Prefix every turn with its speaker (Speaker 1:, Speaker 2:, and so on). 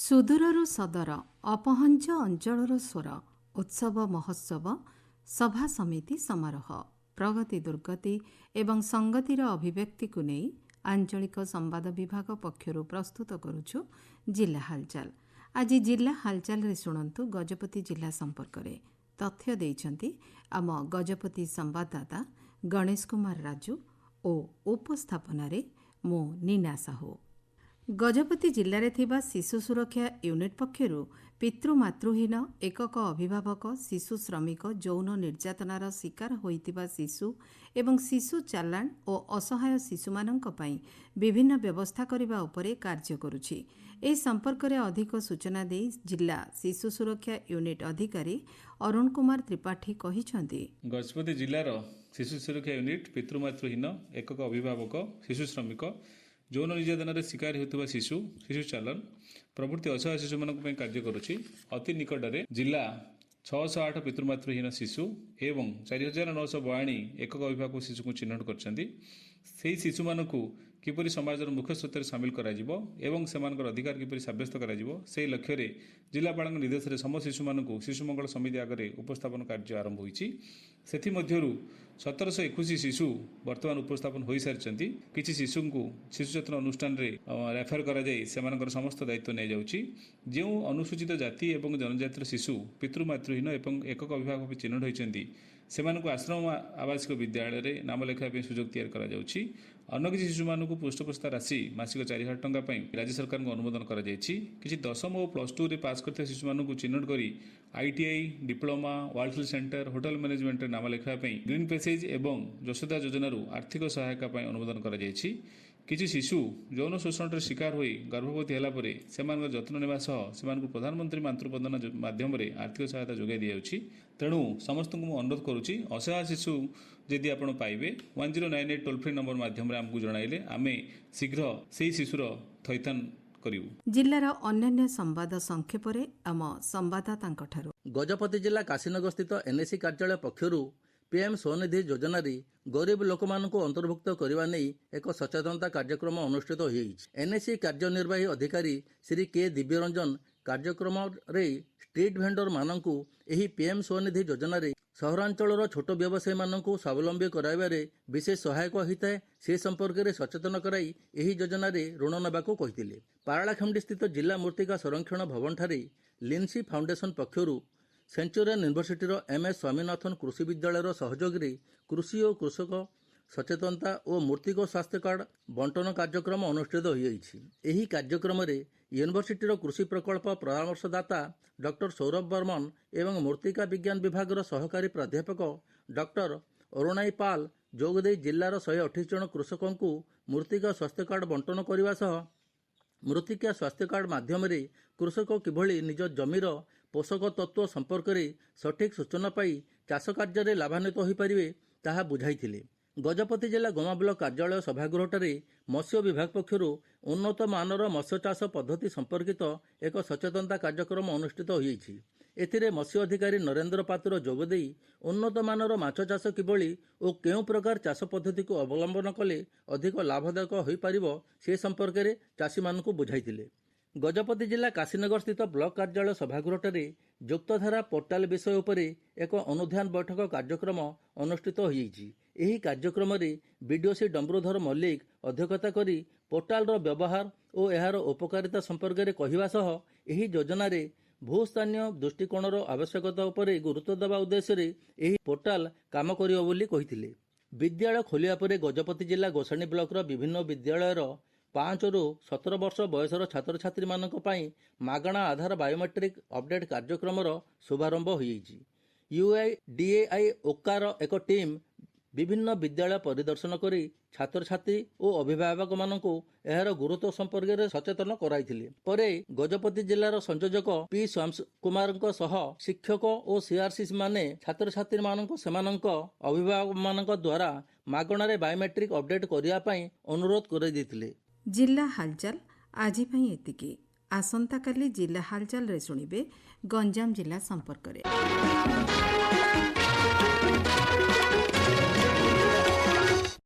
Speaker 1: ସୁଦୂରରୁ ସଦର ଅପହଞ୍ଚ ଅଞ୍ଚଳର ସ୍ୱର ଉତ୍ସବ ମହୋତ୍ସବ ସଭା ସମିତି ସମାରୋହ ପ୍ରଗତି ଦୁର୍ଗତି ଏବଂ ସଂଗତିର ଅଭିବ୍ୟକ୍ତିକୁ ନେଇ ଆଞ୍ଚଳିକ ସମ୍ବାଦ ବିଭାଗ ପକ୍ଷରୁ ପ୍ରସ୍ତୁତ କରୁଛୁ ଜିଲ୍ଲା ହାଲଚାଲ। ଆଜି ଜିଲ୍ଲା ହାଲଚାଲରେ ଶୁଣନ୍ତୁ ଗଜପତି ଜିଲ୍ଲା ସମ୍ପର୍କରେ ତଥ୍ୟ ଦେଇଛନ୍ତି ଆମ ଗଜପତି ସମ୍ବାଦଦାତା ଗଣେଶ କୁମାର ରାଜୁ ଓ ଉପସ୍ଥାପନାରେ ମୁଁ ନୀନା ସାହୁ। ଗଜପତି ଜିଲ୍ଲାରେ ଥିବା ଶିଶୁ ସୁରକ୍ଷା ୟୁନିଟ୍ ପକ୍ଷରୁ ପିତୃମାତୃହୀନ ଏକକ ଅଭିଭାବକ ଶିଶୁ ଶ୍ରମିକ ଯୌନ ନିର୍ଯାତନାର ଶିକାର ହୋଇଥିବା ଶିଶୁ ଏବଂ ଶିଶୁ ଚାଲାଣ ଓ ଅସହାୟ ଶିଶୁମାନଙ୍କ ପାଇଁ ବିଭିନ୍ନ ବ୍ୟବସ୍ଥା କରିବା ଉପରେ କାର୍ଯ୍ୟ କରୁଛି। ଏହି ସମ୍ପର୍କରେ ଅଧିକ ସୂଚନା ଦେଇ ଜିଲ୍ଲା ଶିଶୁ ସୁରକ୍ଷା ୟୁନିଟ୍ ଅଧିକାରୀ ଅରୁଣ କୁମାର ତ୍ରିପାଠୀ କହିଛନ୍ତି,
Speaker 2: ଗଜପତି ଜିଲ୍ଲାର ଶିଶୁ ସୁରକ୍ଷା ୟୁନିଟ୍ ପିତୃମାତୃହୀନ ଏକକ ଅଭିଭାବକ ଶିଶୁ ଶ୍ରମିକ ଯୌନ ନିର୍ଯାତନାରେ ଶିକାର ହେଉଥିବା ଶିଶୁ ଶିଶୁ ଚାଲାଣ ପ୍ରଭୃତି ଅସହାୟ ଶିଶୁମାନଙ୍କ ପାଇଁ କାର୍ଯ୍ୟ କରୁଛି। ଅତି ନିକଟରେ ଜିଲ୍ଲା 608 ପିତୃମାତୃହୀନ ଶିଶୁ ଏବଂ 4942 ଏକକ ଅଭିଭାବକ ଶିଶୁଙ୍କୁ ଚିହ୍ନଟ କରିଛନ୍ତି। ସେହି ଶିଶୁମାନଙ୍କୁ କିପରି ସମାଜର ମୁଖ୍ୟ ସ୍ରୋତରେ ସାମିଲ କରାଯିବ ଏବଂ ସେମାନଙ୍କର ଅଧିକାର କିପରି ସାବ୍ୟସ୍ତ କରାଯିବ ସେହି ଲକ୍ଷ୍ୟରେ ଜିଲ୍ଲାପାଳଙ୍କ ନିର୍ଦ୍ଦେଶରେ ସମସ୍ତ ଶିଶୁମାନଙ୍କୁ ଶିଶୁ ମଙ୍ଗଳ ସମିତି ଆଗରେ ଉପସ୍ଥାପନ କାର୍ଯ୍ୟ ଆରମ୍ଭ ହୋଇଛି। ସେଥିମଧ୍ୟରୁ 1721 ଶିଶୁ ବର୍ତ୍ତମାନ ଉପସ୍ଥାପନ ହୋଇସାରିଛନ୍ତି। କିଛି ଶିଶୁଙ୍କୁ ଶିଶୁ ଯତ୍ନ ଅନୁଷ୍ଠାନରେ ରେଫର କରାଯାଇ ସେମାନଙ୍କର ସମସ୍ତ ଦାୟିତ୍ୱ ନିଆଯାଉଛି। ଯେଉଁ ଅନୁସୂଚିତ ଜାତି ଏବଂ ଜନଜାତିର ଶିଶୁ ପିତୃମାତୃହୀନ ଏବଂ ଏକକ ଅଭିଭାବକ ଭାବେ ଚିହ୍ନଟ ହୋଇଛନ୍ତି ସେମାନଙ୍କୁ ଆଶ୍ରମ ଆବାସିକ ବିଦ୍ୟାଳୟରେ ନାମ ଲେଖାଇବା ପାଇଁ ସୁଯୋଗ ତିଆରି କରାଯାଉଛି। ଅନ୍ୟ କିଛି ଶିଶୁମାନଙ୍କୁ ପୃଷ୍ଠପୋଷିତ ରାଶି ମାସିକ 4,000 ଟଙ୍କା ପାଇଁ ରାଜ୍ୟ ସରକାରଙ୍କୁ ଅନୁମୋଦନ କରାଯାଇଛି। କିଛି ଦଶମ ଓ +2ରେ ପାସ୍ କରିଥିବା ଶିଶୁମାନଙ୍କୁ ଚିହ୍ନଟ କରି ITI, diploma, world centre, hotel ମ୍ୟାନେଜମେଣ୍ଟରେ ନାମ ଲେଖାଇବା ପାଇଁ ଗ୍ରୀନ୍ ପ୍ୟାସେଜ୍ ଏବଂ ଯଶୋଦା ଯୋଜନାରୁ ଆର୍ଥିକ ସହାୟତା ପାଇଁ ଅନୁମୋଦନ କରାଯାଇଛି। କିଛି ଶିଶୁ ଯୌନ ଶୋଷଣର ଶିକାର ହୋଇ ଗର୍ଭବତୀ ହେଲା ପରେ ସେମାନଙ୍କ ଯତ୍ନ ନେବା ସହ ସେମାନଙ୍କୁ ପ୍ରଧାନମନ୍ତ୍ରୀ ମାତୃବନ୍ଦନା ମାଧ୍ୟମରେ ଆର୍ଥିକ ସହାୟତା ଯୋଗାଇ ଦିଆଯାଉଛି। ତେଣୁ ସମସ୍ତଙ୍କୁ ମୁଁ ଅନୁରୋଧ କରୁଛି, ଅସହାୟ ଶିଶୁ ଯଦି ଆପଣ ପାଇବେ 1098 ଟୋଲ୍ ଫ୍ରି ନମ୍ବର ମାଧ୍ୟମରେ ଆମକୁ ଜଣାଇଲେ ଆମେ ଶୀଘ୍ର ସେହି ଶିଶୁର ଥଇଥାନ କରିବୁ।
Speaker 1: ଜିଲ୍ଲାର ଅନ୍ୟାନ୍ୟ ସମ୍ବାଦ ସଂକ୍ଷେପରେ ଆମ ସମ୍ବାଦଦାତାଙ୍କଠାରୁ।
Speaker 3: ଗଜପତି ଜିଲ୍ଲା କାଶୀନଗର ସ୍ଥିତ NAC କାର୍ଯ୍ୟାଳୟ ପକ୍ଷରୁ PM ସ୍ୱନିଧି ଯୋଜନାରେ ଗରିବ ଲୋକମାନଙ୍କୁ ଅନ୍ତର୍ଭୁକ୍ତ କରିବା ନେଇ ଏକ ସଚେତନତା କାର୍ଯ୍ୟକ୍ରମ ଅନୁଷ୍ଠିତ ହୋଇଯାଇଛି। NAC କାର୍ଯ୍ୟନିର୍ବାହୀ ଅଧିକାରୀ ଶ୍ରୀ K ଦିବ୍ୟରଞ୍ଜନ କାର୍ଯ୍ୟକ୍ରମରେ ଷ୍ଟ୍ରିଟ୍ ଭେଣ୍ଡର ମାନଙ୍କୁ ଏହି PM ସ୍ୱନିଧି ଯୋଜନାରେ ସହରାଞ୍ଚଳର ଛୋଟ ବ୍ୟବସାୟୀମାନଙ୍କୁ ସ୍ୱାବଲମ୍ବୀ କରାଇବାରେ ବିଶେଷ ସହାୟକ ହୋଇଥାଏ ସେ ସମ୍ପର୍କରେ ସଚେତନ କରାଇ ଏହି ଯୋଜନାରେ ଋଣ ନେବାକୁ କହିଥିଲେ। ପାରଳାଖେମୁଣ୍ଡି ସ୍ଥିତ ଜିଲ୍ଲା ମୃତ୍ତିକା ସଂରକ୍ଷଣ ଭବନଠାରେ ଲିନ୍ସି ଫାଉଣ୍ଡେସନ ପକ୍ଷରୁ ସେଞ୍ଚୁରିଆନ ୟୁନିଭର୍ସିଟିର MS ସ୍ୱାମୀନାଥନ କୃଷି ବିଦ୍ୟାଳୟର ସହଯୋଗରେ କୃଷି ଓ କୃଷକ ସଚେତନତା ଓ ମୃତ୍ତିକା ସ୍ୱାସ୍ଥ୍ୟ କାର୍ଡ ବଣ୍ଟନ କାର୍ଯ୍ୟକ୍ରମ ଅନୁଷ୍ଠିତ ହୋଇଯାଇଛି। ଏହି କାର୍ଯ୍ୟକ୍ରମରେ ୟୁନିଭର୍ସିଟିର କୃଷି ପ୍ରକଳ୍ପ ପରାମର୍ଶଦାତା ଡକ୍ଟର ସୌରଭ ବର୍ମନ ଏବଂ ମୃତ୍ତିକା ବିଜ୍ଞାନ ବିଭାଗର ସହକାରୀ ପ୍ରାଧ୍ୟାପକ ଡକ୍ଟର ଅରୁଣାଇ ପାଲ ଯୋଗଦେଇ ଜିଲ୍ଲାର 128 ଜଣ କୃଷକଙ୍କୁ ମୃତ୍ତିକା ସ୍ୱାସ୍ଥ୍ୟ କାର୍ଡ ବଣ୍ଟନ କରିବା ସହ ମୃତ୍ତିକା ସ୍ୱାସ୍ଥ୍ୟ କାର୍ଡ ମାଧ୍ୟମରେ କୃଷକ କିଭଳି ନିଜ ଜମିର ପୋଷକ ତତ୍ତ୍ୱ ସମ୍ପର୍କରେ ସଠିକ୍ ସୂଚନା ପାଇ ଚାଷ କାର୍ଯ୍ୟରେ ଲାଭାନ୍ୱିତ ହୋଇପାରିବେ ତାହା ବୁଝାଇଥିଲେ। ଗଜପତି ଜିଲ୍ଲା ଗୋମା ବ୍ଲକ କାର୍ଯ୍ୟାଳୟ ସଭାଗୃହଠାରେ ମତ୍ସ୍ୟ ବିଭାଗ ପକ୍ଷରୁ ଉନ୍ନତ ମାନର ମତ୍ସ୍ୟ ଚାଷ ପଦ୍ଧତି ସମ୍ପର୍କିତ ଏକ ସଚେତନତା କାର୍ଯ୍ୟକ୍ରମ ଅନୁଷ୍ଠିତ ହୋଇଯାଇଛି। ଏଥିରେ ମତ୍ସ୍ୟ ଅଧିକାରୀ ନରେନ୍ଦ୍ର ପାତ୍ର ଯୋଗଦେଇ ଉନ୍ନତ ମାନର ମାଛ ଚାଷ କିଭଳି ଓ କେଉଁ ପ୍ରକାର ଚାଷ ପଦ୍ଧତିକୁ ଅବଲମ୍ବନ କଲେ ଅଧିକ ଲାଭଦାୟକ ହୋଇପାରିବ ସେ ସମ୍ପର୍କରେ ଚାଷୀମାନଙ୍କୁ ବୁଝାଇଥିଲେ। ଗଜପତି ଜିଲ୍ଲା କାଶୀନଗର ସ୍ଥିତ ବ୍ଲକ କାର୍ଯ୍ୟାଳୟ ସଭାଗୃହଠାରେ ଯୁକ୍ତଧାରା ପୋର୍ଟାଲ ବିଷୟ ଉପରେ ଏକ ଅନୁଧ୍ୟାନ ବୈଠକ କାର୍ଯ୍ୟକ୍ରମ ଅନୁଷ୍ଠିତ ହୋଇଯାଇଛି। ଏହି କାର୍ଯ୍ୟକ୍ରମରେ BDOC ଡମ୍ବରୁଧର ମଲ୍ଲିକ ଅଧ୍ୟକ୍ଷତା କରି ପୋର୍ଟାଲର ବ୍ୟବହାର ଓ ଏହାର ଉପକାରିତା ସମ୍ପର୍କରେ କହିବା ସହ ଏହି ଯୋଜନାରେ ଭୂସ୍ଥାନୀୟ ଦୃଷ୍ଟିକୋଣର ଆବଶ୍ୟକତା ଉପରେ ଗୁରୁତ୍ୱ ଦେବା ଉଦ୍ଦେଶ୍ୟରେ ଏହି ପୋର୍ଟାଲ କାମ କରିବ ବୋଲି କହିଥିଲେ। ବିଦ୍ୟାଳୟ ଖୋଲିବା ପରେ ଗଜପତି ଜିଲ୍ଲା ଗୋସାଣୀ ବ୍ଲକର ବିଭିନ୍ନ ବିଦ୍ୟାଳୟର 5ରୁ 17 ବର୍ଷ ବୟସର ଛାତ୍ରଛାତ୍ରୀମାନଙ୍କ ପାଇଁ ମାଗଣା ଆଧାର ବାୟୋମେଟ୍ରିକ ଅପଡେଟ୍ କାର୍ଯ୍ୟକ୍ରମର ଶୁଭାରମ୍ଭ ହୋଇଯାଇଛି। UIDAI ଓକାର ଏକ ଟିମ୍ ବିଭିନ୍ନ ବିଦ୍ୟାଳୟ ପରିଦର୍ଶନ କରି ଛାତ୍ରଛାତ୍ରୀ ଓ ଅଭିଭାବକମାନଙ୍କୁ ଏହାର ଗୁରୁତ୍ୱ ସମ୍ପର୍କରେ ସଚେତନ କରାଇଥିଲେ। ପରେ ଗଜପତି ଜିଲ୍ଲାର ସଂଯୋଜକ P ଶ୍ୟାମ କୁମାରଙ୍କ ସହ ଶିକ୍ଷକ ଓ CRC ମାନେ ଛାତ୍ରଛାତ୍ରୀମାନଙ୍କୁ ସେମାନଙ୍କ ଅଭିଭାବକମାନଙ୍କ ଦ୍ୱାରା ମାଗଣାରେ ବାୟୋମେଟ୍ରିକ ଅପଡେଟ୍ କରିବା ପାଇଁ ଅନୁରୋଧ କରାଯାଇଥିଲେ।
Speaker 1: ଜିଲ୍ଲା ହାଲଚାଲ ଆଜି ପାଇଁ ଏତିକି। ଆସନ୍ତାକାଲି ଜିଲ୍ଲା ହାଲଚାଲରେ ଶୁଣିବେ ଗଞ୍ଜାମ ଜିଲ୍ଲା ସମ୍ପର୍କରେ।